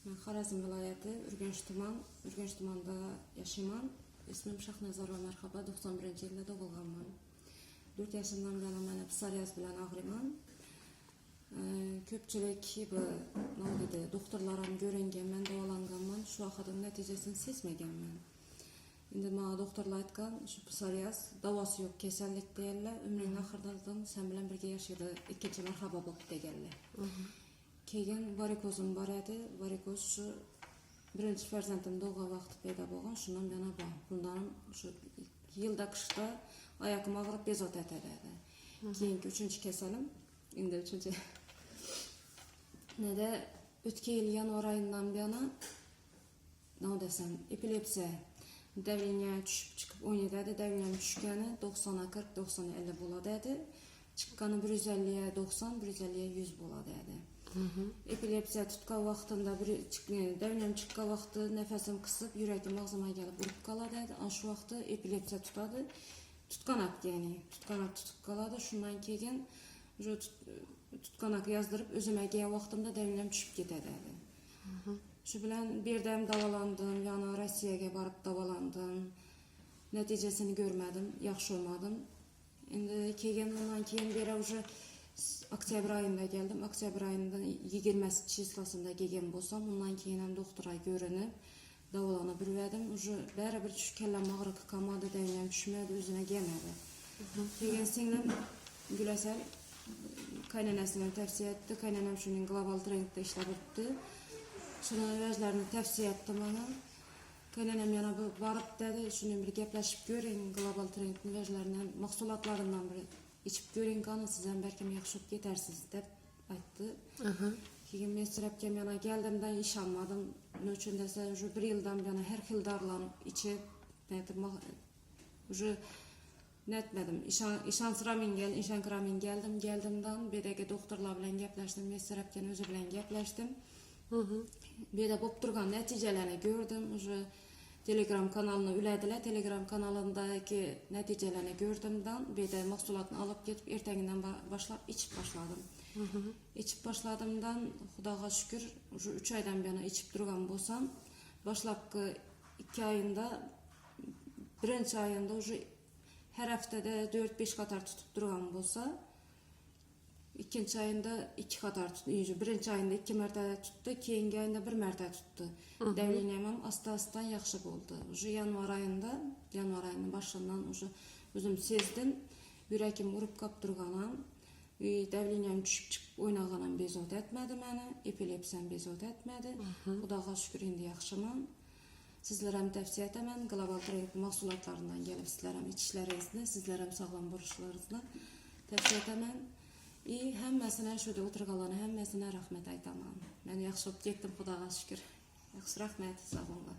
Ben Xorazm viloyati Urganch tumanida yaşayman. İsmim Shahnazarova Marhaba, 91-yilda tug'ilganman. 4 yaşımdan beri meni psoriaz bilan og'riyman. Ko'pchilik bu nima deydi, doktorlarim ko'ringan, men davolanganman, shu vaqtning natijasini sezmaganman. Endi menga doktorlar aytgan, shu psoriaz davosi yo'q kasallik deydilar, umring oxiridan sen bilan birga yashaydi, ikkinchi marhaba bo'lib deganlar. Keyin varikozim bor edi, varikoz shu birinchi farzandim tug'ilgan vaqti paydo bo'lgan, shundan yana bor. Bundan shu yilda qishda oyog'im og'rib bezovta etadi. Keyingi 3-chi kasalim, endi 3-chi neda o'tgan yil yanvar oyidan beri nima desam, epilepsiya davleniya tushib chiqib o'ynaydi, davleniyam tushgani 90 40 90 50 bo'ladi edi. Chiqqani 150 90 150 100 bo'ladi edi. Epilepsiya tutgan vaqtimda davleniyam chiqqan vaqti nafasim qisib, yuragim og'zimga kelib urib qoladi edi. Ana shu vaqtda epilepsiya tutadi. Tutqanoq ya'ni, tutqanoq tutib qoladi. Shundan keyin tutqanoq yozdirib o'zimga kelgan vaqtimda davleniyam tushib ketadi edi. Shu bilan bir yerda davolandim, yana Rossiyaga borib davolandim. Natijasini ko'rmadim, yaxshi olmadim. Endi undan keyin beri уже oktyabr oyida geldim. Oktyabr oyida 20-chislosida kelgan bo'lsam, undan keyin ham doktorga ko'rinib, davolanib yurdim. Уже baribir shu kallam og'riq qolmadi, davleniyam tushmadi, o'zine kelmadi. Keyin singlim Gulasal qaynonasini tavsiya etdi. Qaynonam shuning Global Trendda ishlab o'tdi. Şunun ilaclarını tavsiye ettim bana. Qaynonam yana borib dedi, shuni bir gaplashib ko'ring, Global Trendning ilaclaridan, mahsulotlarından bir içip ko'ring, qani siz ham balkim yaxshi bo'lib ketarsiz deb aytdi. Keyin men so'rabgan yana keldimdan ishonmadim. Nima uchun desa, shu 1 yildan beri har xil dorilarni ichib, уже netmedim. İşankıramin geldim. Geldimden bedeki doktorlar bilen gaplashdim, men so'rabgan o'zi bilan gaplashdim. Beda bo'lib turgan natijalarini gördüm. Уже Telegram kanalına ülediler. Telegram kanalındaki natijalarini gördümden beda mahsulotni alıp ketip ertangidan başlap içip başladım. İçip başladımdan Xudoga şükür, уже 3 aydan beri içip turgan bo'lsam, başlapkı 2 ayında, 1-chi ayında уже her haftada 4-5 qator tutib turgan bo'lsa, 2-chi ayında 2 qator tuttu. 1-chi ayında 2 marta tuttu, keyingi ayında 1 marta tuttu. Davleniyam ham asta-asta yaxshi bo'ldi. Уже yanvar ayının başından уже o'zim sezdim. Yuragim urib qolib turganim, davleniyam tushib chiqib o'ynaganim bezovta etmedi meni, epilepsiyam bezovta etmedi. Xudoga shukr, endi yaxshiman. Sizlar ham tavsiya etaman, Global Trend mahsulotlaridan kelib sizlar ham ichishlaringizni, sizlar ham sog'lom bo'lishlaringizni tavsiya etaman. Hammasine şurada o'tirganlarga hammasine rahmet aytaman. Men yaxshi bo'lib ketdim, Xudoga shukr. Yaxshi rahmat, sog' bo'linglar.